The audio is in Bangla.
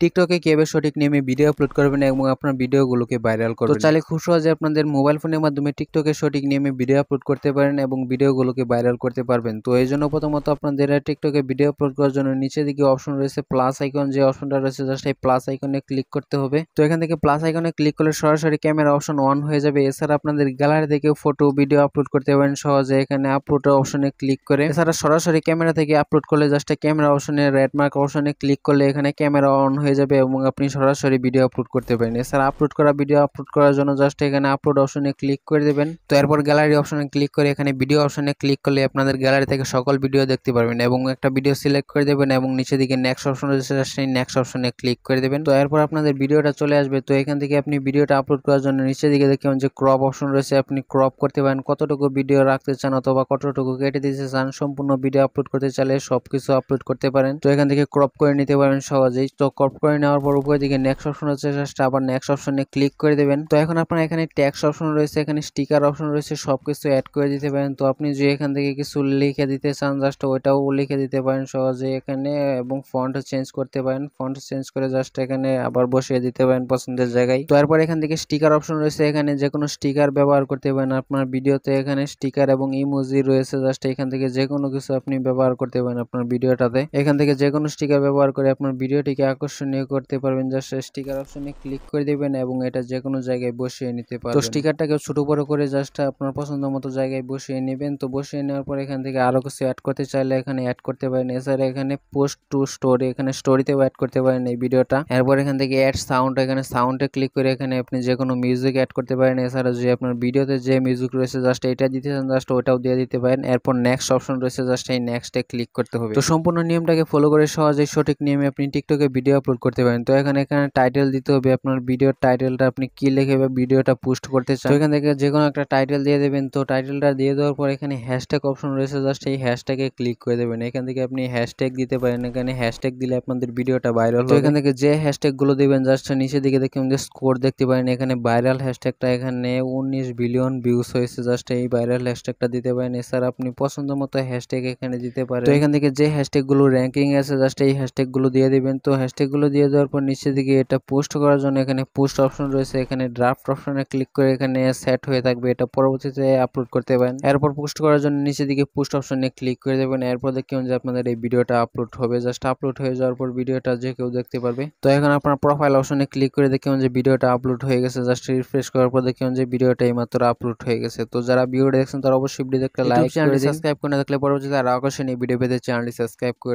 টিকটকে কিভাবে সঠিক নিয়মে ভিডিও আপলোড করবেন এবং আপনার ভিডিওগুলোকে ভাইরাল করবেন। তো চাইলে খুব সহজে আপনাদের মোবাইল ফোনের মাধ্যমে টিকটকে সঠিক নিয়মে ভিডিও আপলোড করতে পারেন এবং ভিডিওগুলোকে ভাইরাল করতে পারবেন। তো এই জন্য প্রথমত আপনাদের টিকটকে ভিডিও আপলোড করার জন্য নিচের দিকে অপশন রয়েছে প্লাস আইকন, যে অপশনটা রয়েছে জাস্ট এই প্লাস আইকনে ক্লিক করতে হবে। তো এখান থেকে প্লাস আইকনে ক্লিক করলে সরাসরি ক্যামেরা অপশন অন হয়ে যাবে। এছাড়া আপনাদের গ্যালারি থেকে ফটো ভিডিও আপলোড করতে পারেন সহজে এখানে আপলোড অপশনে ক্লিক করে। এছাড়া সরাসরি ক্যামেরা থেকে আপলোড করলে জাস্ট ক্যামেরা অপশনে রেড মার্ক অপশনে ক্লিক করলে এখানে ক্যামেরা অন হয়ে যাবে এবং আপনি সরাসরি ভিডিও আপলোড করতে পারেন। এছাড়া আপলোড করা ভিডিও আপলোড করার জন্য জাস্ট এখানে আপলোড অপশনে ক্লিক করে দেবেন। তো এরপর গ্যালারি অপশনে ক্লিক করে এখানে ভিডিও অপশনে ক্লিক করলে আপনাদের গ্যালারি থেকে সকল ভিডিও দেখতে পারবেন এবং একটা ভিডিও সিলেক্ট করে দেবেন এবং নিচে দিকে নেক্সট অপশন রয়েছে সেই নেক্সট অপশনে ক্লিক করে দেবেন। তো এরপর আপনাদের ভিডিওটা চলে আসবে। তো এখান থেকে আপনি ভিডিওটা আপলোড করার জন্য নিচে দিকে দেখবেন যে ক্রপ অপশন রয়েছে, আপনি ক্রপ করতে পারেন কতটুকু ভিডিও রাখতে চান অথবা কতটুকু কেটে দিতে চান। সম্পূর্ণ ভিডিও আপলোড করতে চাইলে সবকিছু আপলোড করতে পারেন। তো এখান থেকে ক্রপ করে নিতে পারেন সহজেই। তো ক্রপ করে নেওয়ার পর উপরের দিকে নেক্সট অপশন রয়েছে, জাস্ট আবার নেক্সট অপশনে ক্লিক করে দেবেন। তো এখন আপনার এখানে টেক্সট অপশন রয়েছে, এখানে স্টিকার অপশন রয়েছে, সবকিছু অ্যাড করে দিতে পারেন। তো আপনি যে এখান থেকে কিছু লিখে দিতে চান জাস্ট ওইটাও লিখে দিতে পারেন সহজে এখানে এবং ফন্ট চেঞ্জ করতে পারেন। ফন্ট চেঞ্জ করে জাস্ট এখানে আবার বসিয়ে দিতে পারেন পছন্দের জায়গায়। তো এরপর এখান থেকে স্টিকার অপশন রয়েছে, এখানে যে কোনো স্টিকার ব্যবহার করতে পারেন আপনার ভিডিওতে। এখানে স্টিকার এবং ইমোজি রয়েছে, জাস্ট এখান থেকে যে কোনো কিছু আপনি ব্যবহার করতে পারেন আপনার ভিডিওটাতে। এখান থেকে যে কোনো স্টিকার ব্যবহার করে আপনার ভিডিওটিকে আকর্ষণীয় করতে পারবেন। জাস্ট স্টিকার অপশনে ক্লিক করে দিবেন এবং এটা যে কোনো জায়গায় বসিয়ে নিতে পারবেন। তো স্টিকারটাকে ছোট বড় করে জাস্ট আপনার পছন্দ মতো জায়গায় বসিয়ে নেবেন। তো বসিয়ে নেওয়ার পর এখান থেকে আরো কিছু অ্যাড করতে চাইলে এখানে অ্যাড করতে পারেন। এছাড়া এখানে পোস্ট টু স্টোরি, এখানে স্টোরিতেও অ্যাড করতে পারেন এই ভিডিওটা। এরপর এখান থেকে অ্যাড সাউন্ড, এখানে সাউন্ডে ক্লিক করে এখানে আপনি যে কোনো মিউজিক অ্যাড করতে পারেন। এছাড়া যে আপনার ভিডিওতে যে মিউজিক রয়েছে জাস্ট এটা দিতে চান জাস্ট ওটাও দিয়ে দিতে পারেন। এরপর নেক্সট অপশন রয়েছে, জাস্ট এই নেক্সটে ক্লিক করতে হবে। তো সম্পূর্ণ নিয়মটাকে ফলো করে সহজেই সঠিক নিয়মে আপনি টিকটকে ভিডিও আপলোড করতে পারেন। তো এখানে টাইটেল দিতে হবে, আপনার ভিডিওর টাইটেলটা আপনি কি লিখে ভিডিওটা পোস্ট করতে চান। তো এখান থেকে যে কোনো একটা টাইটেল দিয়ে দেবেন। তো টাইটেলটা দিয়ে দেওয়ার পর এখানে হ্যাশট্যাগ অপশন রয়েছে, জাস্ট এই হ্যাশট্যাগে ক্লিক করে দেবেন। এখান থেকে আপনি হ্যাশট্যাগ দিতে পারেন, এখানে হ্যাশট্যাগ দিলে আপনাদের ভিডিওটা ভাইরাল হবে। তো এখান থেকে যে হ্যাশট্যাগ গুলো দিবেন জাস্ট নিচের দিকে দেখবেন যে স্কোর দেখতে পারেন। এখানে ভাইরাল হ্যাশট্যাগটা এখানে 19 বিলিয়ন ভিউজ হয়েছে, জাস্ট এই ভাইরাল হ্যাশট্যাগটা দিতে পারেন। এছাড়া আপনি পছন্দ মতো হ্যাশট্যাগ এখানে দিতে পারেন। তো এখান থেকে যে হ্যাশট্যাগ গুলো র্যাঙ্কিং আছে জাস্ট এই হ্যাশট্যাগ গুলো দিয়ে দিবেন। তো হ্যাশট্যাগ গুলো দিয়ে দেওয়ার পর নিচের দিকে এটা পোস্ট করার জন্য এখানে পোস্ট অপশন রয়েছে, এখানে ড্রাফট অপশনে ক্লিক করে এখানে সেট হয়ে থাকবে, এটা পরবর্তীতে আপলোড করতে পারেন। এরপর পোস্ট করার জন্য নিচের দিকে পোস্ট অপশনে ক্লিক করে দেবেন। এরপর দেখবেন যে আপনাদের এই ভিডিওটা আপলোড হবে। জাস্ট আপলোড হয়ে যাওয়ার পর ভিডিওটা যে কেউ দেখতে পারবে। তো এখন আপনার প্রোফাইল অপশনে ক্লিক করে দেখবেন যে ভিডিওটা আপলোড হয়ে গেছে। জাস্ট রিফ্রেশ করার পর দেখবেন যে ভিডিওটা এইমাত্র আপলোড হয়ে গেছে। তো যারা ভিডিওটা দেখছেন তারা অবশ্যই ভিডিওতে একটা লাইক করে দিন। সাবস্ক্রাইব করে না থাকলে পরবর্তীতে আরো আকর্ষণীয় ভিডিও পেতে চ্যানেলটি সাবস্ক্রাইব করে